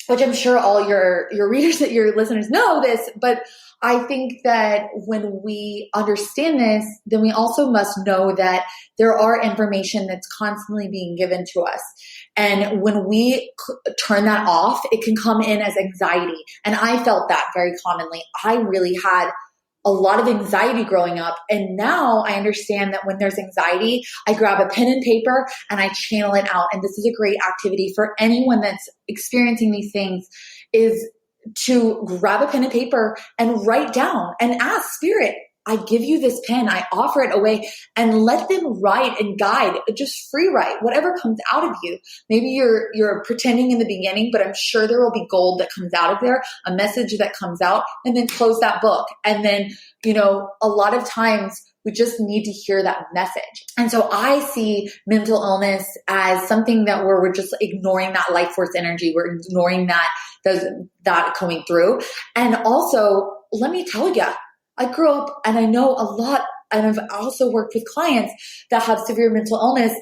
Which I'm sure all your readers, your listeners know this, but I think that when we understand this, then we also must know that there are information that's constantly being given to us. And when we turn that off, it can come in as anxiety. And I felt that very commonly. I really had a lot of anxiety growing up. And now I understand that when there's anxiety, I grab a pen and paper and I channel it out. And this is a great activity for anyone that's experiencing these things is to grab a pen and paper and write down and ask spirit, I give you this pen, I offer it away, and let them write and guide, just free write, whatever comes out of you. Maybe you're pretending in the beginning, but I'm sure there will be gold that comes out of there, a message that comes out, and then close that book. And then, a lot of times we just need to hear that message. And so I see mental illness as something that we're just ignoring that life force energy. We're ignoring that coming through. And also, let me tell you, I grew up and I know a lot, and I've also worked with clients that have severe mental illness.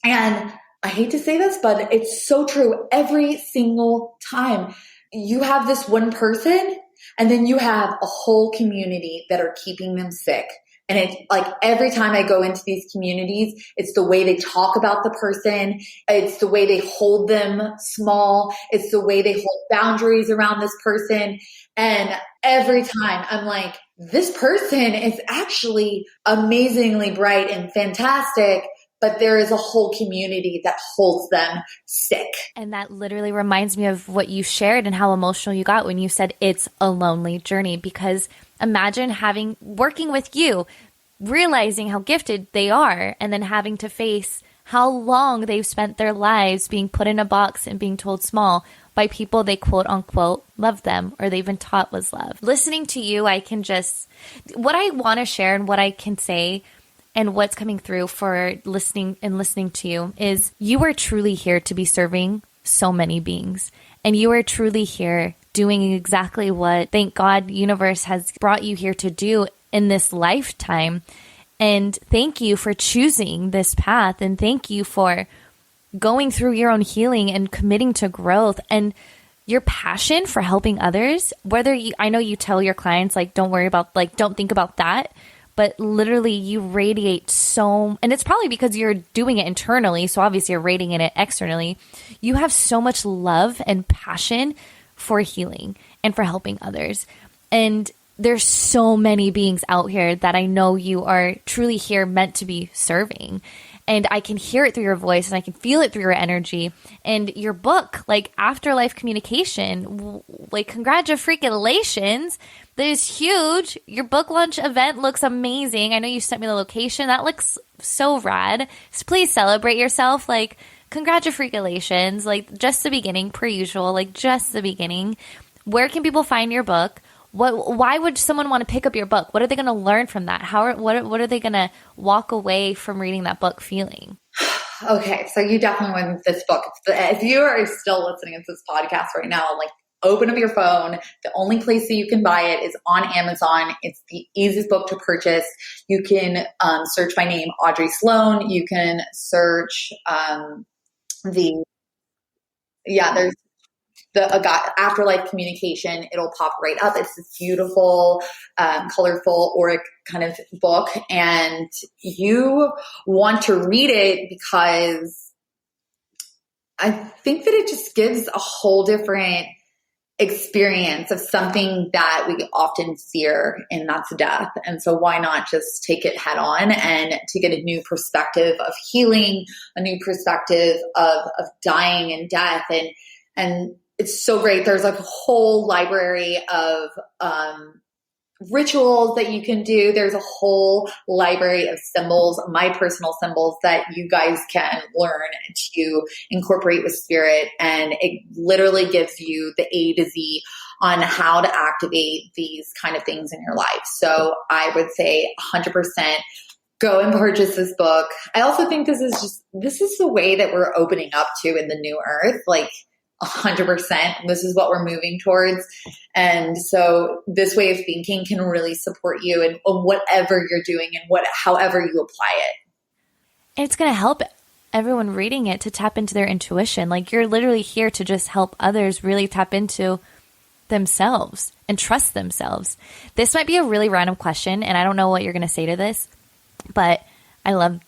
And I hate to say this, but it's so true. Every single time you have this one person, and then you have a whole community that are keeping them sick. And it's like every time I go into these communities, it's the way they talk about the person. It's the way they hold them small. It's the way they hold boundaries around this person. And every time I'm like, this person is actually amazingly bright and fantastic, but there is a whole community that holds them sick. And that literally reminds me of what you shared and how emotional you got when you said it's a lonely journey, because imagine working with you, realizing how gifted they are, and then having to face how long they've spent their lives being put in a box and being told small by people they quote unquote love them, or they've been taught was love. Listening to you, what I want to share and what I can say and what's coming through for listening to you is you are truly here to be serving so many beings. And you are truly here doing exactly what, thank God, universe has brought you here to do in this lifetime. And thank you for choosing this path. And thank you for going through your own healing and committing to growth, and your passion for helping others. I know you tell your clients, like, don't think about that. But literally you radiate and it's probably because you're doing it internally. So obviously you're radiating it externally. You have so much love and passion for healing and for helping others. And there's so many beings out here that I know you are truly here meant to be serving. And I can hear it through your voice, and I can feel it through your energy. And your book, like Afterlife Communication, like congratulations. That is huge. Your book launch event looks amazing. I know you sent me the location. That looks so rad. So please celebrate yourself. Like, congratulations. Like, just the beginning, per usual. Like, just the beginning. Where can people find your book? Why would someone want to pick up your book? What are they going to learn from that? What are they going to walk away from reading that book feeling? Okay, so you definitely want this book. If you are still listening to this podcast right now, like, open up your phone. The only place that you can buy it is on Amazon. It's the easiest book to purchase. You can search my name, Audrey Sloan. You can search there's the Afterlife Communication. It'll pop right up. It's this beautiful, colorful, auric kind of book. And you want to read it because I think that it just gives a whole different experience of something that we often fear, and that's death. And so why not just take it head on and to get a new perspective of healing, a new perspective of dying and death. And it's so great. There's like a whole library of rituals that you can do. There's a whole library of symbols, my personal symbols, that you guys can learn to incorporate with spirit. And it literally gives you the A to Z on how to activate these kind of things in your life. So I would say 100% go and purchase this book. I also think this is the way that we're opening up to in the new earth. Like, 100%. This is what we're moving towards. And so this way of thinking can really support you in whatever you're doing and however you apply it. And it's going to help everyone reading it to tap into their intuition. Like, you're literally here to just help others really tap into themselves and trust themselves. This might be a really random question, and I don't know what you're going to say to this, but I love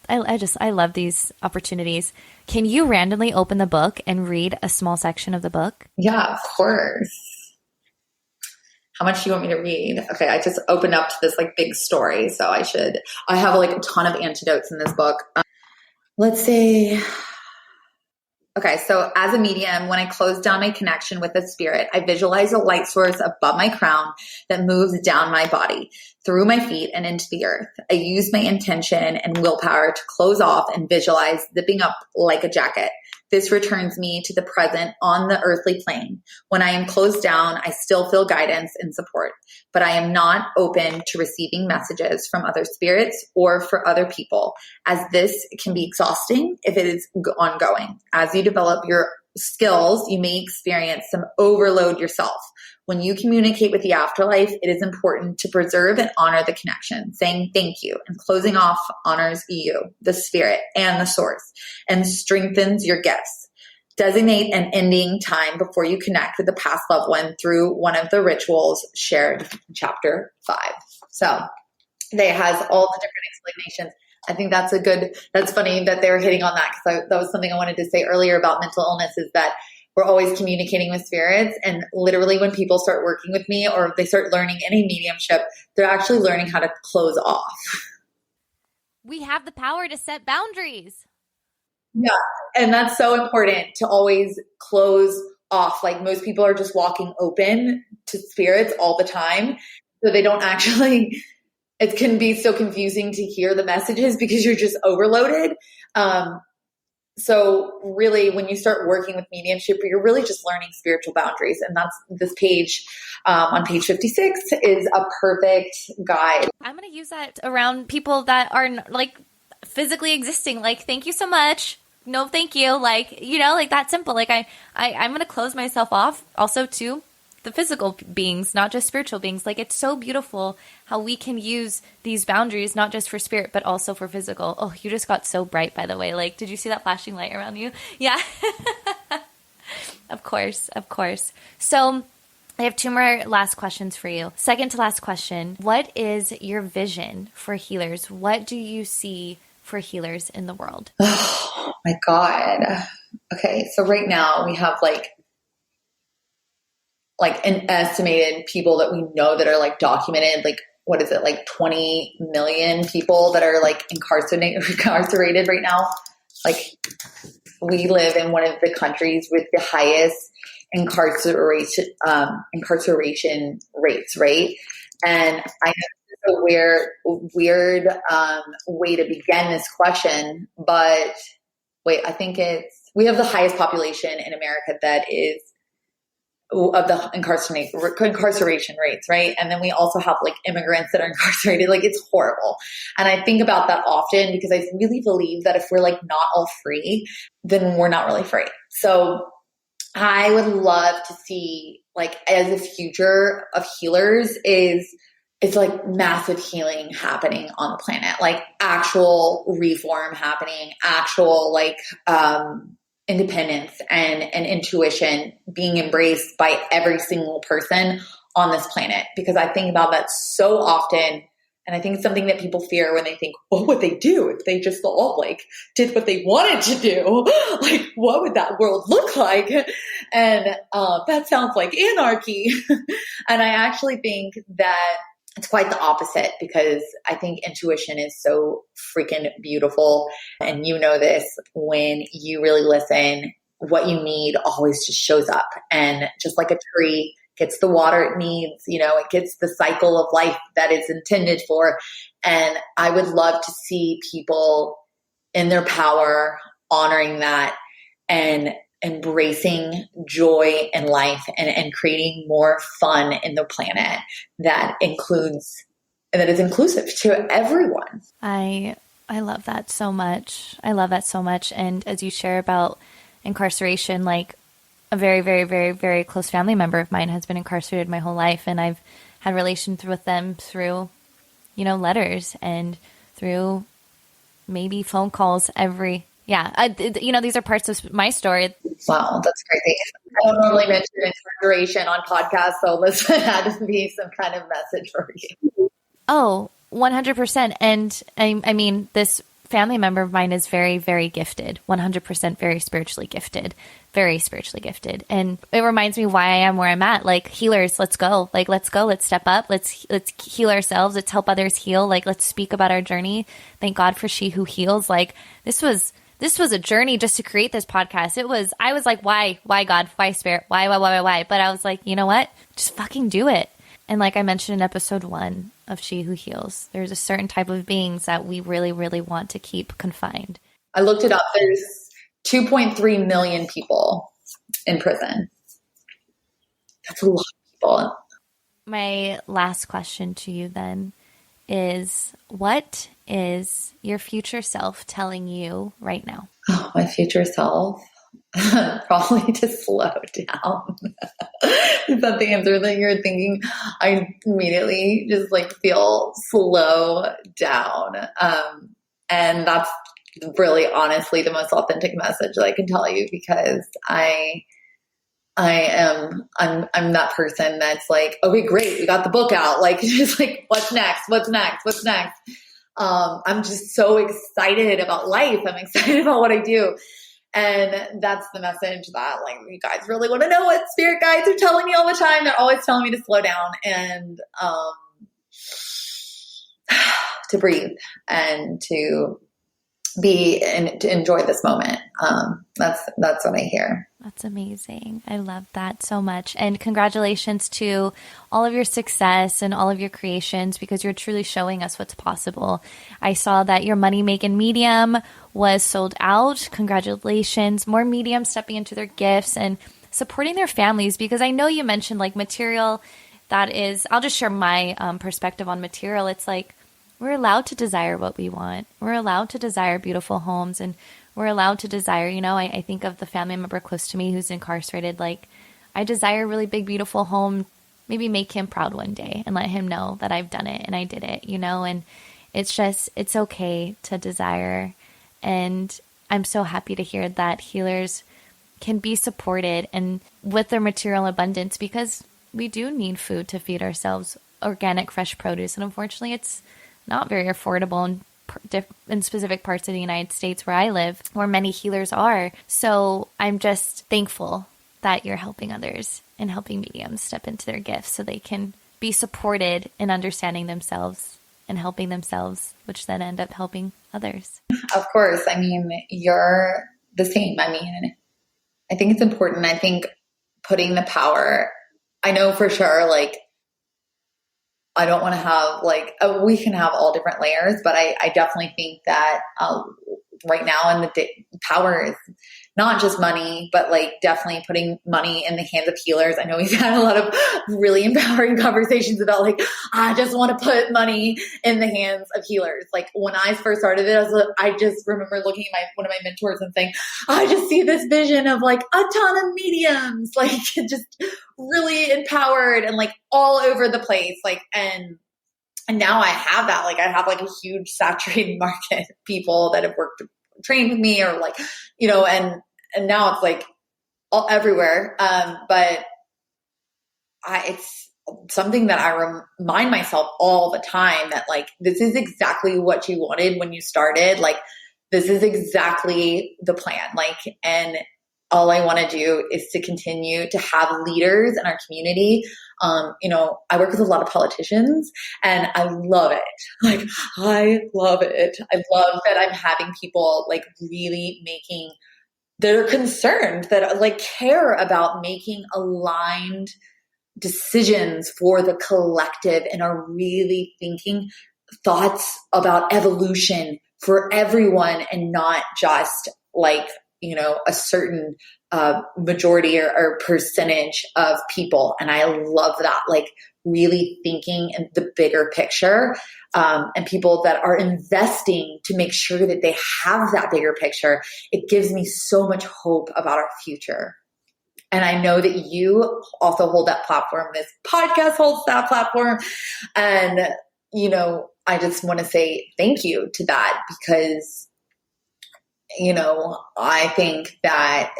these opportunities. Can you randomly open the book and read a small section of the book? Yeah, of course. How much do you want me to read? Okay, I just opened up to this like big story, so I have like a ton of antidotes in this book. Let's say, Okay, so as a medium, when I close down my connection with the spirit, I visualize a light source above my crown that moves down my body, through my feet and into the earth. I use my intention and willpower to close off and visualize zipping up like a jacket. This returns me to the present on the earthly plane. When I am closed down, I still feel guidance and support, but I am not open to receiving messages from other spirits or for other people, as this can be exhausting if it is ongoing. As you develop your skills, you may experience some overload yourself. When you communicate with the afterlife, it is important to preserve and honor the connection. Saying thank you and closing off honors you, the spirit, and the source, and strengthens your gifts. Designate an ending time before you connect with a past loved one through one of the rituals shared in chapter 5. So they has all the different explanations. I think that's funny that they're hitting on that, because that was something I wanted to say earlier about mental illness, is that we're always communicating with spirits. And literally when people start working with me or they start learning any mediumship, they're actually learning how to close off. We have the power to set boundaries. Yeah. And that's so important, to always close off. Like, most people are just walking open to spirits all the time. So they don't actually, it can be so confusing to hear the messages because you're just overloaded. So really, when you start working with mediumship, you're really just learning spiritual boundaries. And that's this page on page 56 is a perfect guide. I'm going to use that around people that are like physically existing. Like, thank you so much. No, thank you. Like, like that simple. Like I'm going to close myself off also to the physical beings, not just spiritual beings. Like, it's so beautiful how we can use these boundaries, not just for spirit, but also for physical. Oh, you just got so bright, by the way. Like, did you see that flashing light around you? Yeah. Of course. So I have 2 more last questions for you. Second to last question. What is your vision for healers? What do you see for healers in the world? Oh my God. Okay. So right now we have like an estimated people that we know that are like documented, like, what is it? Like 20 million people that are like incarcerated right now. Like, we live in one of the countries with the highest incarceration rates, right? And I know this is a weird way to begin this question, but wait, I think we have the highest population in America that is of the incarceration rates, right? And then we also have like immigrants that are incarcerated. Like, it's horrible. And I think about that often because I really believe that if we're like not all free, then we're not really free. So I would love to see, like, as a future of healers it's like massive healing happening on the planet, like actual reform happening, actual like, independence and intuition being embraced by every single person on this planet. Because I think about that so often. And I think it's something that people fear when they think, what would they do if they just all like did what they wanted to do? Like, what would that world look like? And that sounds like anarchy. And I actually think that it's quite the opposite, because I think intuition is so freaking beautiful. And you know this, when you really listen, what you need always just shows up. And just like a tree gets the water it needs, it gets the cycle of life that it's intended for. And I would love to see people in their power, honoring that and embracing joy in life and creating more fun in the planet that is inclusive to everyone. I love that so much. And as you share about incarceration, like, a very, very, very, very close family member of mine has been incarcerated my whole life. And I've had relations with them through, letters and through maybe phone calls these are parts of my story. Wow, that's crazy. I don't normally mention incarceration on podcasts, so this had to be some kind of message for you. Oh, 100%. And I mean, this family member of mine is very, very gifted, 100% very spiritually gifted. And it reminds me why I am where I'm at. Like, healers, let's go. Like, let's go. Let's step up. Let's heal ourselves. Let's help others heal. Like, let's speak about our journey. Thank God for She Who Heals. Like, this was this was a journey just to create this podcast. I was like, why God, why Spirit, why? But I was like, you know what? Just fucking do it. And like I mentioned in episode 1 of She Who Heals, there's a certain type of beings that we really, really want to keep confined. I looked it up. There's 2.3 million people in prison. That's a lot of people. My last question to you then is, what is your future self telling you right now? Oh, my future self? Probably to slow down. Is that the answer that you're thinking? I immediately just like feel slow down. And that's really honestly the most authentic message that I can tell you, because I'm that person that's like, okay, great, we got the book out. Like, just like, what's next? I'm just so excited about life. I'm excited about what I do. And that's the message that like you guys really want to know what spirit guides are telling me all the time. They're always telling me to slow down and to breathe and to be and to enjoy this moment. That's what I hear. That's amazing. I love that so much. And congratulations to all of your success and all of your creations, because you're truly showing us what's possible. I saw that your Money Making Medium was sold out. Congratulations. More mediums stepping into their gifts and supporting their families, because I know you mentioned like material. That is, I'll just share my perspective on material. It's like, we're allowed to desire what we want. We're allowed to desire beautiful homes, and we're allowed to desire, I think of the family member close to me who's incarcerated. Like, I desire a really big, beautiful home, maybe make him proud one day and let him know that I've done it and I did it, and it's okay to desire. And I'm so happy to hear that healers can be supported and with their material abundance, because we do need food to feed ourselves, organic, fresh produce. And unfortunately, it's not very affordable in specific parts of the United States where I live, where many healers are. So I'm just thankful that you're helping others and helping mediums step into their gifts so they can be supported in understanding themselves and helping themselves, which then end up helping others. Of course. I mean, you're the same. I mean, I think it's important. I think putting the power, I know for sure, like, I don't want to have like, we can have all different layers, but I definitely think that right now in the power is not just money, but like definitely putting money in the hands of healers. I know we've had a lot of really empowering conversations about like, I just want to put money in the hands of healers. Like when I first started it, I just remember looking at one of my mentors and saying, I just see this vision of like a ton of mediums, like just really empowered and like all over the place. Like, and now I have that, like I have like a huge saturated market of people that have trained with me or like, and now it's like all everywhere. But it's something that I remind myself all the time that like, this is exactly what you wanted when you started. Like, this is exactly the plan. Like, and all I want to do is to continue to have leaders in our community. I work with a lot of politicians and I love it. Like, I love it. I love that I'm having people like really that are concerned, that like care about making aligned decisions for the collective and are really thinking thoughts about evolution for everyone and not just like, a certain majority or percentage of people. And I love that, like really thinking in the bigger picture, and people that are investing to make sure that they have that bigger picture. It gives me so much hope about our future. And I know that you also hold that platform. This podcast holds that platform. And, I just want to say thank you to that, because I think that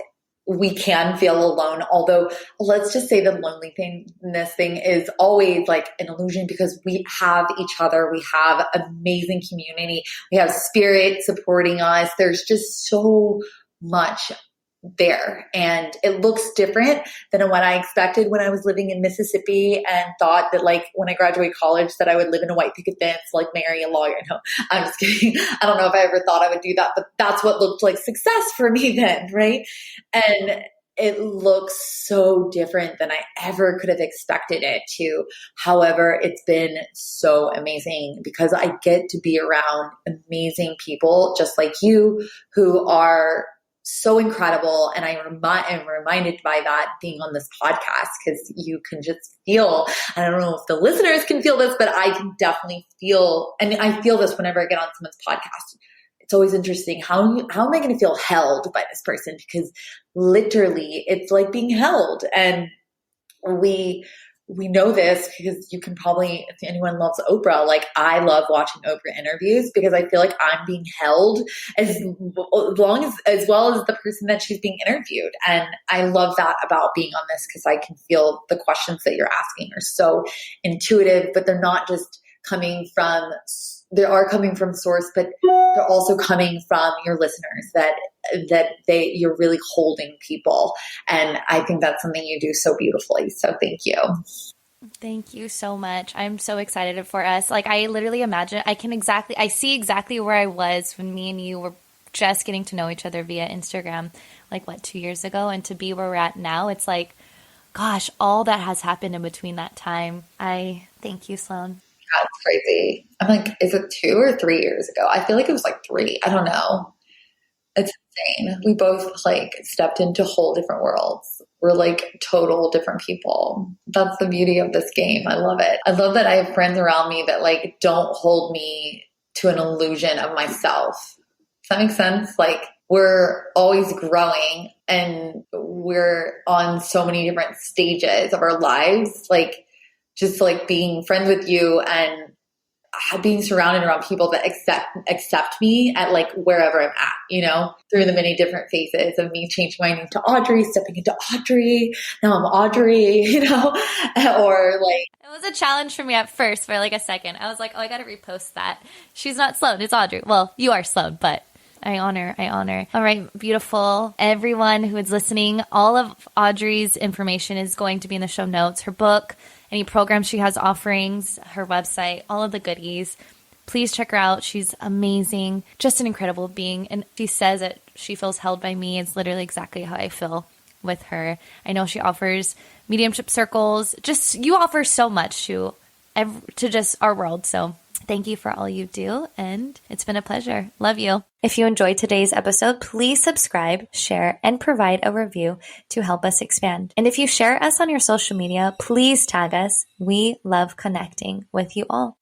we can feel alone. Although let's just say the loneliness thing is always like an illusion, because we have each other. We have amazing community. We have spirit supporting us. There's just so much there, and it looks different than what I expected when I was living in Mississippi and thought that like when I graduated college that I would live in a white picket fence, like marry a lawyer. No, I'm just kidding. I don't know if I ever thought I would do that, but that's what looked like success for me then, right? And it looks so different than I ever could have expected it to. However, it's been so amazing because I get to be around amazing people just like you who are so incredible. And I am reminded by that being on this podcast, because you can just feel, I don't know if the listeners can feel this, but I can definitely feel, and I feel this whenever I get on someone's podcast. It's always interesting. How am I going to feel held by this person? Because literally it's like being held. And we know this because you can probably, if anyone loves Oprah, like I love watching Oprah interviews because I feel like I'm being held as well as the person that she's being interviewed. And I love that about being on this because I can feel the questions that you're asking are so intuitive, but they're not just coming from, they are coming from source, but they're also coming from your listeners that you're really holding people. And I think that's something you do so beautifully. So thank you. Thank you so much. I'm so excited for us. Like I literally imagine, I see exactly where I was when me and you were just getting to know each other via Instagram, like 2 years ago, and to be where we're at now, it's like, gosh, all that has happened in between that time. I thank you, Sloan. That's crazy. I'm like, is it 2 or 3 years ago? I feel like it was like 3. I don't know. It's insane. We both like stepped into whole different worlds. We're like total different people. That's the beauty of this game. I love it. I love that I have friends around me that like don't hold me to an illusion of myself. Does that make sense? Like we're always growing and we're on so many different stages of our lives. Like just like being friends with you and being surrounded around people that accept me at like wherever I'm at, you know, through the many different phases of me changing my name to Audrey, stepping into Audrey. Now I'm Audrey, you know, or like. It was a challenge for me at first for like a second. I was like, oh, I got to repost that. She's not Sloan. It's Audrey. Well, you are Sloan, but I honor. All right, beautiful. Everyone who is listening, all of Audrey's information is going to be in the show notes. Her book, any programs she has offerings, her website, all of the goodies. Please check her out. She's amazing. Just an incredible being. And she says that she feels held by me. It's literally exactly how I feel with her. I know she offers mediumship circles. Just you offer so much to just our world. So thank you for all you do. And it's been a pleasure. Love you. If you enjoyed today's episode, please subscribe, share, and provide a review to help us expand. And if you share us on your social media, please tag us. We love connecting with you all.